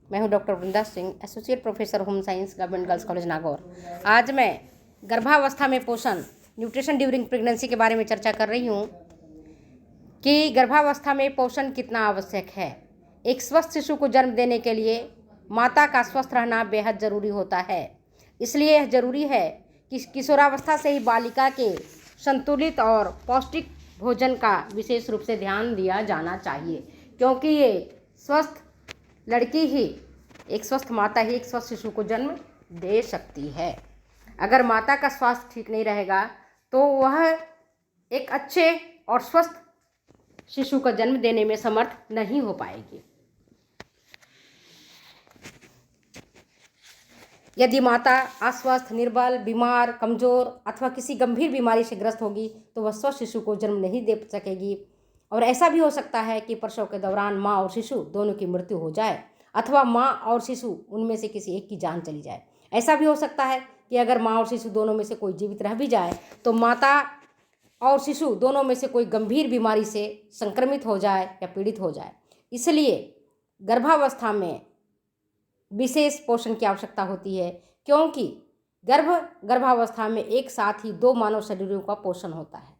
मैं हूं doctor Vrinda Singh, associate professor home science, government girls college Nagaur. आज मैं गर्भावस्था में पोषण, न्यूट्रिशन ड्यूरिंग प्रेगनेंसी के बारे में चर्चा कर रही हूं कि गर्भावस्था में पोषण कितना आवश्यक है। एक स्वस्थ शिशु को जन्म देने के लिए माता का स्वस्थ रहना बेहद ज़रूरी होता है। इसलिए यह ज़रूरी है कि किशोरावस्था से ही बालिका के संतुलित और पौष्टिक भोजन का विशेष रूप से ध्यान दिया जाना चाहिए, क्योंकि ये स्वस्थ लड़की ही, एक स्वस्थ माता ही एक स्वस्थ शिशु को जन्म दे सकती है। अगर माता का स्वास्थ्य ठीक नहीं रहेगा तो वह एक अच्छे और स्वस्थ शिशु का जन्म देने में समर्थ नहीं हो पाएगी। यदि माता अस्वस्थ, निर्बल, बीमार, कमज़ोर अथवा किसी गंभीर बीमारी से ग्रस्त होगी तो वह स्वस्थ शिशु को जन्म नहीं दे सकेगी। और ऐसा भी हो सकता है कि प्रसव के दौरान माँ और शिशु दोनों की मृत्यु हो जाए, अथवा माँ और शिशु उनमें से किसी एक की जान चली जाए। ऐसा भी हो सकता है कि अगर माँ और शिशु दोनों में से कोई जीवित रह भी जाए तो माता और शिशु दोनों में से कोई गंभीर बीमारी से संक्रमित हो जाए या पीड़ित हो जाए। इसलिए गर्भावस्था में विशेष पोषण की आवश्यकता होती है, क्योंकि गर्भावस्था में एक साथ ही 2 मानव शरीरों का पोषण होता है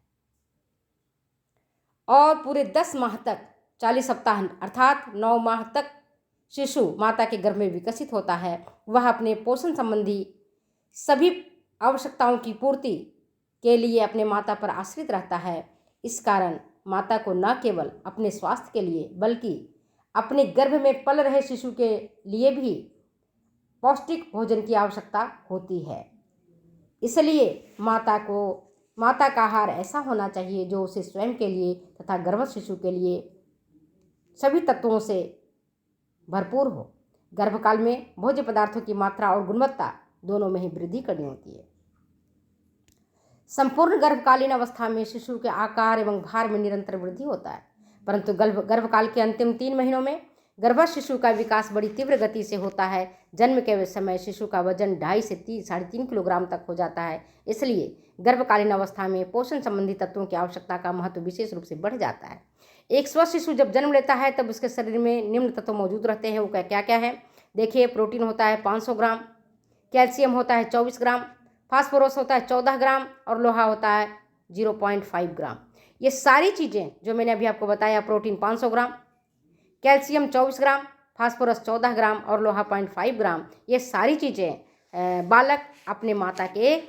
और पूरे 10 माह तक 40 सप्ताह अर्थात 9 माह तक शिशु माता के गर्भ में विकसित होता है। वह अपने पोषण संबंधी सभी आवश्यकताओं की पूर्ति के लिए अपने माता पर आश्रित रहता है। इस कारण माता को न केवल अपने स्वास्थ्य के लिए बल्कि अपने गर्भ में पल रहे शिशु के लिए भी पौष्टिक भोजन की आवश्यकता होती है। इसलिए माता का आहार ऐसा होना चाहिए जो उसे स्वयं के लिए तथा गर्भस्थ शिशु के लिए सभी तत्वों से भरपूर हो। गर्भकाल में भोज्य पदार्थों की मात्रा और गुणवत्ता दोनों में ही वृद्धि करनी होती है। संपूर्ण गर्भकालीन अवस्था में शिशु के आकार एवं भार में निरंतर वृद्धि होता है, परंतु गर्भकाल के अंतिम 3 महीनों में गर्भस्थ शिशु का विकास बड़ी तीव्र गति से होता है। जन्म के समय शिशु का वजन 2.5 से 3.5 किलोग्राम तक हो जाता है। इसलिए गर्भकालीन अवस्था में पोषण संबंधी तत्वों की आवश्यकता का महत्व विशेष रूप से बढ़ जाता है। एक स्वस्थ शिशु जब जन्म लेता है तब उसके शरीर में निम्न तत्व मौजूद रहते हैं। वो क्या क्या है देखिए। प्रोटीन होता है 500 ग्राम, कैल्शियम होता है 24 ग्राम, फास्फोरस होता है 14 ग्राम और लोहा होता है 0.5 ग्राम। ये सारी चीज़ें जो मैंने अभी आपको बताया, प्रोटीन 500 ग्राम, कैल्शियम 24 ग्राम, फास्फोरस 14 ग्राम और लोहा 0.5 ग्राम, ये सारी चीज़ें बालक अपने माता के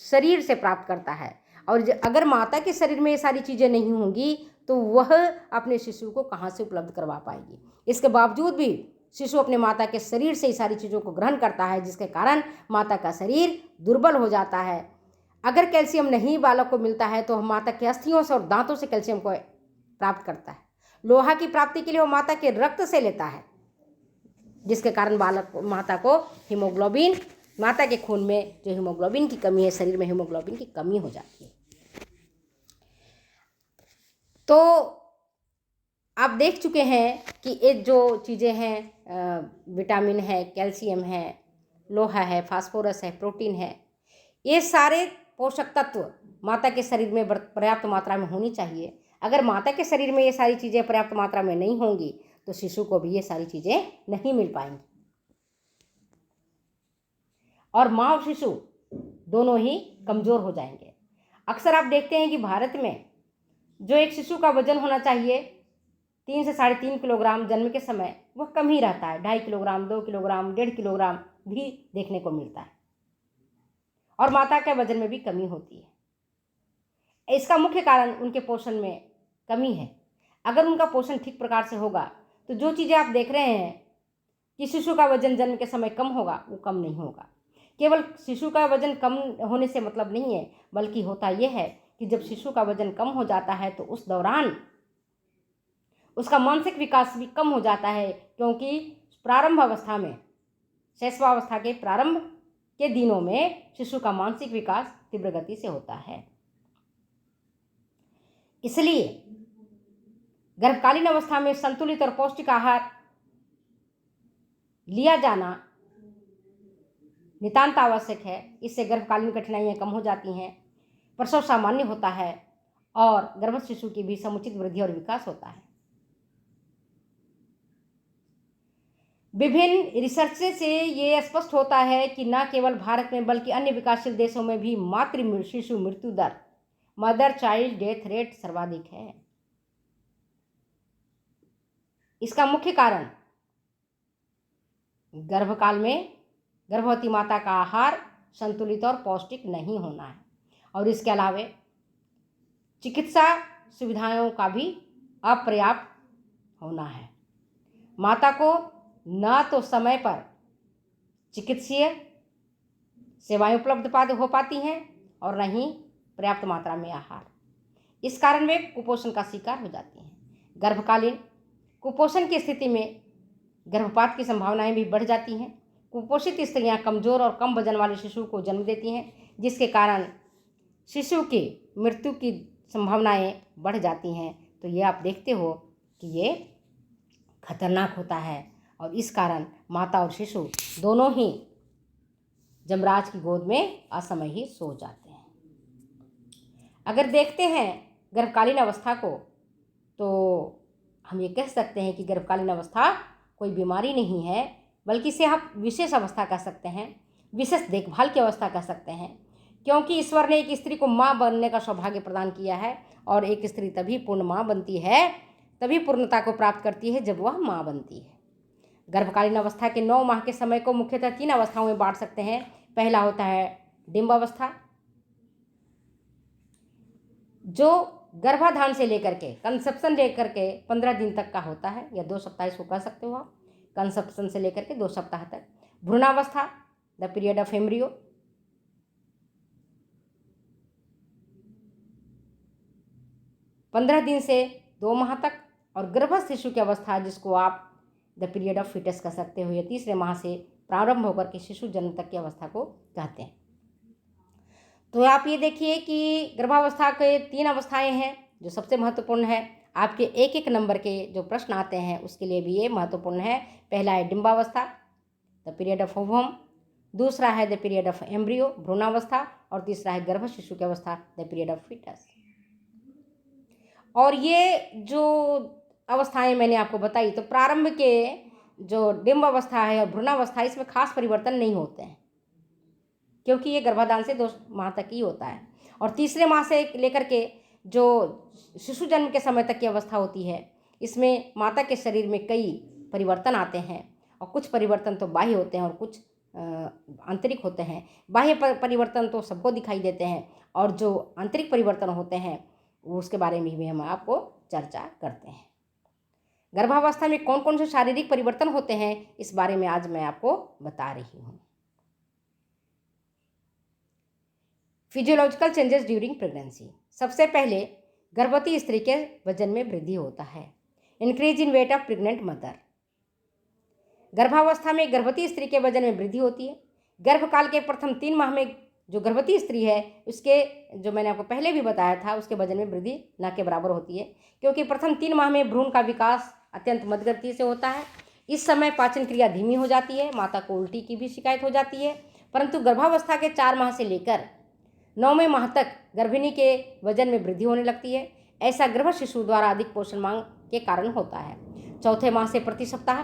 शरीर से प्राप्त करता है। और अगर माता के शरीर में ये सारी चीज़ें नहीं होंगी तो वह अपने शिशु को कहाँ से उपलब्ध करवा पाएगी। इसके बावजूद भी शिशु अपने माता के शरीर से ही सारी चीज़ों को ग्रहण करता है, जिसके कारण माता का शरीर दुर्बल हो जाता है। अगर कैल्शियम नहीं बालक को मिलता है तो माता के अस्थियों से और दांतों से कैल्शियम को प्राप्त करता है। लोहा की प्राप्ति के लिए वो माता के रक्त से लेता है, जिसके कारण माता को हीमोग्लोबिन, माता के खून में जो हीमोग्लोबिन की कमी है, शरीर में हीमोग्लोबिन की कमी हो जाती है। तो आप देख चुके हैं कि ये जो चीज़ें हैं, विटामिन है, कैल्शियम है, लोहा है, फास्फोरस है, प्रोटीन है, ये सारे पोषक तत्व माता के शरीर में पर्याप्त मात्रा में होनी चाहिए। अगर माता के शरीर में ये सारी चीज़ें पर्याप्त मात्रा में नहीं होंगी तो शिशु को भी ये सारी चीज़ें नहीं मिल पाएंगी और माँ और शिशु दोनों ही कमज़ोर हो जाएंगे। अक्सर आप देखते हैं कि भारत में जो एक शिशु का वजन होना चाहिए 3 से 3.5 किलोग्राम जन्म के समय, वह कम ही रहता है। 2.5 किलोग्राम, 2 किलोग्राम, 1.5 किलोग्राम भी देखने को मिलता है और माता के वजन में भी कमी होती है। इसका मुख्य कारण उनके पोषण में कमी है। अगर उनका पोषण ठीक प्रकार से होगा तो जो चीज़ें आप देख रहे हैं कि शिशु का वजन जन्म के समय कम होगा, वो कम नहीं होगा। केवल शिशु का वजन कम होने से मतलब नहीं है, बल्कि होता यह है कि जब शिशु का वजन कम हो जाता है तो उस दौरान उसका मानसिक विकास भी कम हो जाता है, क्योंकि प्रारंभ अवस्था में, शैशवावस्था के प्रारंभ के दिनों में शिशु का मानसिक विकास तीव्र गति से होता है। इसलिए गर्भकालीन अवस्था में संतुलित और पौष्टिक आहार लिया जाना नितांत आवश्यक है। इससे गर्भकालीन कठिनाइयां कम हो जाती हैं, प्रसव सामान्य होता है और गर्भस्थ शिशु की भी समुचित वृद्धि और विकास होता है। विभिन्न रिसर्च से ये स्पष्ट होता है कि न केवल भारत में बल्कि अन्य विकासशील देशों में भी मातृ शिशु मृत्यु दर, मदर चाइल्ड डेथ रेट सर्वाधिक है। इसका मुख्य कारण गर्भकाल में गर्भवती माता का आहार संतुलित और पौष्टिक नहीं होना है, और इसके अलावा चिकित्सा सुविधाओं का भी अपर्याप्त होना है। माता को न तो समय पर चिकित्सीय सेवाएं उपलब्ध हो पाती हैं और न ही पर्याप्त मात्रा में आहार। इस कारण वे कुपोषण का शिकार हो जाती हैं। गर्भकालीन कुपोषण की स्थिति में गर्भपात की संभावनाएं भी बढ़ जाती हैं। कुपोषित स्त्रियां कमजोर और कम वजन वाले शिशु को जन्म देती हैं, जिसके कारण शिशु की मृत्यु की संभावनाएं बढ़ जाती हैं। तो ये आप देखते हो कि ये खतरनाक होता है, और इस कारण माता और शिशु दोनों ही जमराज की गोद में असमय ही सो जाते हैं। अगर देखते हैं गर्भकालीन अवस्था को, तो हम ये कह सकते हैं कि गर्भकालीन अवस्था कोई बीमारी नहीं है, बल्कि इसे आप विशेष अवस्था कह सकते हैं, विशेष देखभाल की अवस्था कह सकते हैं, क्योंकि ईश्वर ने एक स्त्री को माँ बनने का सौभाग्य प्रदान किया है, और एक स्त्री तभी पूर्ण माँ बनती है, तभी पूर्णता को प्राप्त करती है जब वह माँ बनती है। गर्भकालीन अवस्था के 9 माह के समय को मुख्यतः 3 अवस्थाओं में बांट सकते हैं। पहला होता है डिंब अवस्था, जो गर्भाधान से लेकर के कंसेप्शन लेकर के 15 दिन तक का होता है, या 2 सप्ताह इसको कह सकते हो आप, कंसेप्शन से लेकर के 2 सप्ताह तक। भ्रूणावस्था, द पीरियड ऑफ एम्ब्रियो, 15 दिन से 2 माह तक। और गर्भस्थ शिशु की अवस्था, जिसको आप द पीरियड ऑफ फीटस कह सकते हो, या 3रे माह से प्रारंभ होकर के शिशु जन्म तक की अवस्था को कहते हैं। तो आप ये देखिए कि गर्भावस्था के 3 अवस्थाएं हैं, जो सबसे महत्वपूर्ण है। आपके एक नंबर के जो प्रश्न आते हैं उसके लिए भी ये महत्वपूर्ण है। पहला है डिंबावस्था, द पीरियड ऑफ ओवम, दूसरा है द पीरियड ऑफ एम्ब्रियो, भ्रूणावस्था, और तीसरा है गर्भ शिशु की अवस्था, द पीरियड ऑफ फीटस। और ये जो अवस्थाएं मैंने आपको बताई, तो प्रारंभ के जो डिंब अवस्था है और भ्रूणावस्था, इसमें खास परिवर्तन नहीं होते हैं, क्योंकि ये गर्भाधान से 2 माह तक ही होता है। और 3रे माह से लेकर के जो शिशु जन्म के समय तक की अवस्था होती है, इसमें माता के शरीर में कई परिवर्तन आते हैं, और कुछ परिवर्तन तो बाह्य होते हैं और कुछ आंतरिक होते हैं। बाह्य परिवर्तन तो सबको दिखाई देते हैं, और जो आंतरिक परिवर्तन होते हैं उसके बारे में भी हम आपको चर्चा करते हैं। गर्भावस्था में कौन कौन से शारीरिक परिवर्तन होते हैं, इस बारे में आज मैं आपको बता रही हूँ। Physiological changes during pregnancy. सबसे पहले गर्भवती स्त्री के वजन में वृद्धि होता है, increase in weight of pregnant mother. गर्भावस्था में गर्भवती स्त्री के वजन में वृद्धि होती है। गर्भकाल के प्रथम 3 माह में जो गर्भवती स्त्री है, उसके, जो मैंने आपको पहले भी बताया था, उसके वजन में वृद्धि न के बराबर होती है, क्योंकि प्रथम 3 माह में भ्रूण का विकास अत्यंत मंद गति से होता है। इस समय पाचन क्रिया धीमी हो जाती है, माता को उल्टी की भी शिकायत हो जाती है। परंतु गर्भावस्था के 4 माह से लेकर 9वें माह तक गर्भिणी के वजन में वृद्धि होने लगती है। ऐसा गर्भ शिशु द्वारा अधिक पोषण मांग के कारण होता है। 4थे माह से प्रति सप्ताह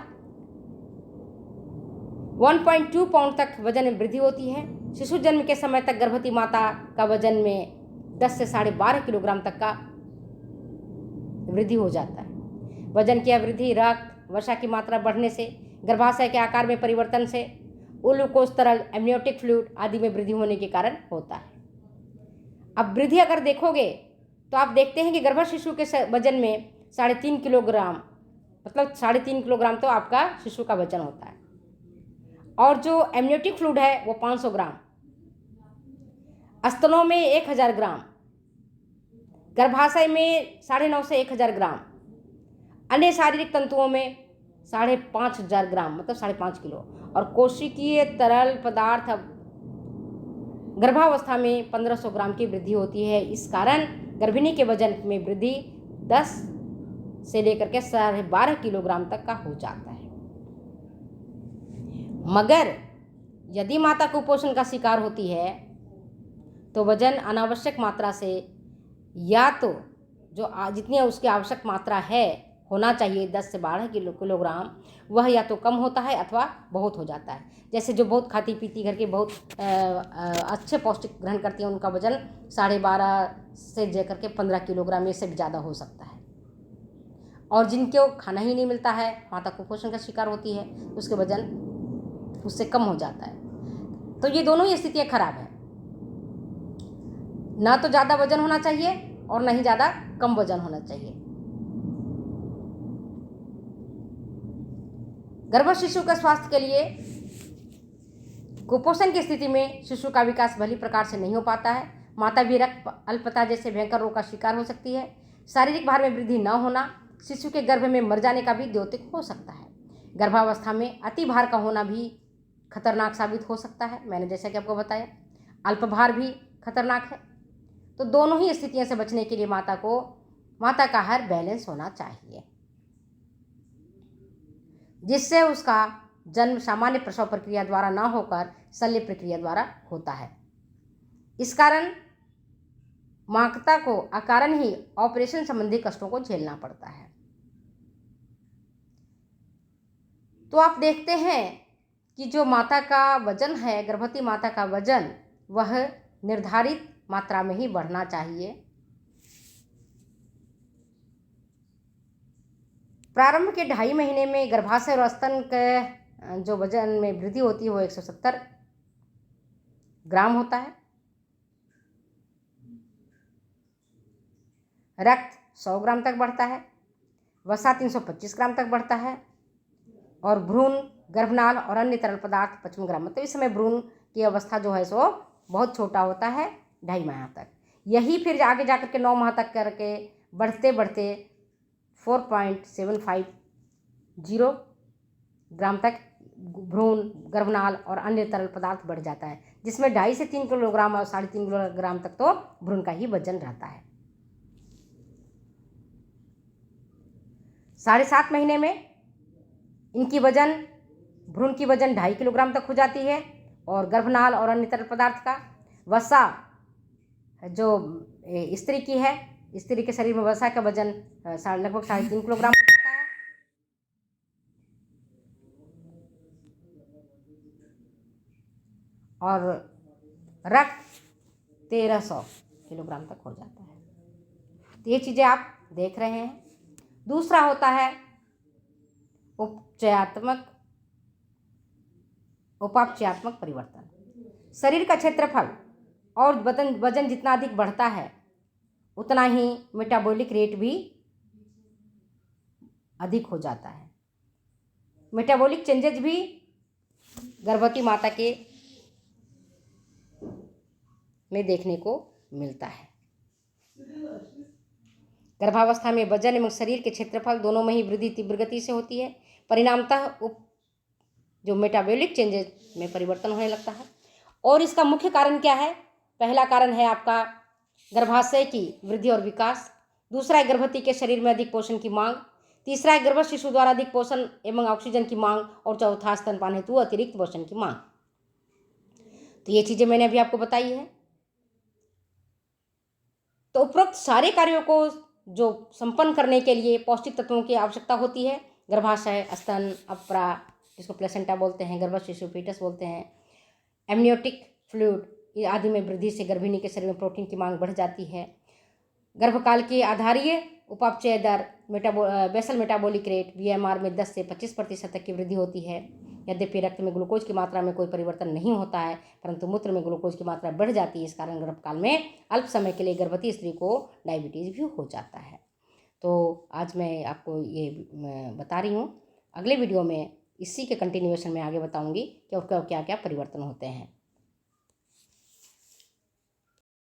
1.2 पाउंड तक वजन में वृद्धि होती है। शिशु जन्म के समय तक गर्भवती माता का वजन में 10 से 12.5 किलोग्राम तक का वृद्धि हो जाता है। वजन की वृद्धि रक्त वसा की मात्रा बढ़ने से, गर्भाशय के आकार में परिवर्तन से, ग्लूकोज तरल, एमनियोटिक फ्लूइड आदि में वृद्धि होने के कारण होता है। अब वृद्धि अगर देखोगे तो आप देखते हैं कि गर्भ शिशु के वजन में 3.5 किलोग्राम, मतलब 3.5 किलोग्राम तो आपका शिशु का वजन होता है, और जो एमनियोटिक फ्लूइड है वो 500 ग्राम, स्तनों में 1000 ग्राम, गर्भाशय में 950 से 1000 ग्राम, अन्य शारीरिक तंतुओं में 5500 ग्राम, मतलब 5.5 किलो, और कोशिकीय तरल पदार्थ गर्भावस्था में 1500 ग्राम की वृद्धि होती है। इस कारण गर्भिणी के वजन में वृद्धि 10 से लेकर के 12.5 किलोग्राम तक का हो जाता है। मगर यदि माता कुपोषण का शिकार होती है तो वजन अनावश्यक मात्रा से, या तो जो जितनी उसकी आवश्यक मात्रा है होना चाहिए 10 से 12 किलोग्राम, वह या तो कम होता है अथवा बहुत हो जाता है। जैसे जो बहुत खाती पीती घर के बहुत अच्छे पौष्टिक ग्रहण करती हैं, उनका वजन 12.5 से लेकर के 15 किलोग्राम ये से भी ज़्यादा हो सकता है। और जिनको खाना ही नहीं मिलता है, माता कुपोषण का शिकार होती है, उसके वजन उससे कम हो जाता है। तो ये दोनों ही स्थितियाँ खराब हैं। ना तो ज़्यादा वजन होना चाहिए और ना ही ज़्यादा कम वजन होना चाहिए। गर्भस्थ शिशु के स्वास्थ्य के लिए कुपोषण की स्थिति में शिशु का विकास भली प्रकार से नहीं हो पाता है। माता भी रक्त अल्पता जैसे भयंकर रोग का शिकार हो सकती है। शारीरिक भार में वृद्धि न होना शिशु के गर्भ में मर जाने का भी द्योतक हो सकता है। गर्भावस्था में अति भार का होना भी खतरनाक साबित हो सकता है। मैंने जैसा कि आपको बताया, अल्प भार भी खतरनाक है। तो दोनों ही स्थितियों से बचने के लिए माता का आहार बैलेंस होना चाहिए, जिससे उसका जन्म सामान्य प्रसव प्रक्रिया द्वारा ना होकर शल्य प्रक्रिया द्वारा होता है। इस कारण माता को अकारण ही ऑपरेशन संबंधी कष्टों को झेलना पड़ता है। तो आप देखते हैं कि जो माता का वजन है, गर्भवती माता का वजन, वह निर्धारित मात्रा में ही बढ़ना चाहिए। प्रारंभ के 2.5 महीने में गर्भाशय और स्तन के जो वजन में वृद्धि होती है वो 170 ग्राम होता है। रक्त 100 ग्राम तक बढ़ता है, वसा 325 ग्राम तक बढ़ता है, और भ्रूण, गर्भनाल और अन्य तरल पदार्थ 55 ग्राम। मतलब इस समय भ्रूण की अवस्था जो है सो बहुत छोटा होता है, 2.5 माह तक। यही फिर आगे जाकर के 9 माह तक करके बढ़ते बढ़ते 4.750 ग्राम तक भ्रूण, गर्भनाल और अन्य तरल पदार्थ बढ़ जाता है, जिसमें 2.5 से 3 किलोग्राम और 3.5 किलोग्राम तक तो भ्रूण का ही वजन रहता है। 7.5 महीने में इनकी वजन, भ्रूण की वजन 2.5 किलोग्राम तक हो जाती है, और गर्भनाल और अन्य तरल पदार्थ का, वसा जो स्त्री की है, स्त्री के शरीर में वसा का वजन लगभग 3.5 किलोग्राम हो जाता है। और रक्त 1300 किलोग्राम तक हो जाता है। तो ये चीज़ें आप देख रहे हैं। दूसरा होता है उपापचयात्मक परिवर्तन। शरीर का क्षेत्रफल और वजन जितना अधिक बढ़ता है, उतना ही मेटाबॉलिक रेट भी अधिक हो जाता है। मेटाबॉलिक चेंजेज भी गर्भवती माता के में देखने को मिलता है। गर्भावस्था में वजन एवं शरीर के क्षेत्रफल दोनों में ही वृद्धि तीव्र गति से होती है। परिणामतः जो मेटाबॉलिक चेंजेस में परिवर्तन होने लगता है। और इसका मुख्य कारण क्या है? पहला कारण है आपका गर्भाशय की वृद्धि और विकास। दूसरा है गर्भवती के शरीर में अधिक पोषण की मांग। तीसरा है गर्भस्थ शिशु द्वारा अधिक पोषण एवं ऑक्सीजन की मांग। और चौथा स्तनपान हेतु अतिरिक्त पोषण की मांग। तो ये चीजें मैंने अभी आपको बताई है। तो उपरोक्त सारे कार्यों को जो संपन्न करने के लिए पौष्टिक तत्वों की आवश्यकता होती है। गर्भाशय, स्तन, अप्रा, जिसको प्लेसेंटा बोलते हैं, गर्भस्थ शिशु फीटस बोलते हैं, एमनियोटिक फ्लूइड आदि में वृद्धि से गर्भिणी के शरीर में प्रोटीन की मांग बढ़ जाती है। गर्भकाल के आधारीय उपापचय दर बेसल मेटाबॉलिक रेट BMR में 10 से 25% तक की वृद्धि होती है। यद्यपि रक्त में ग्लूकोज की मात्रा में कोई परिवर्तन नहीं होता है, परंतु मूत्र में ग्लूकोज की मात्रा बढ़ जाती है। इस कारण गर्भकाल में अल्प समय के लिए गर्भवती स्त्री को डायबिटीज़ भी हो जाता है। तो आज मैं आपको ये बता रही हूँ। अगले वीडियो में इसी के कंटिन्यूएशन में आगे बताऊँगी कि क्या क्या परिवर्तन होते हैं।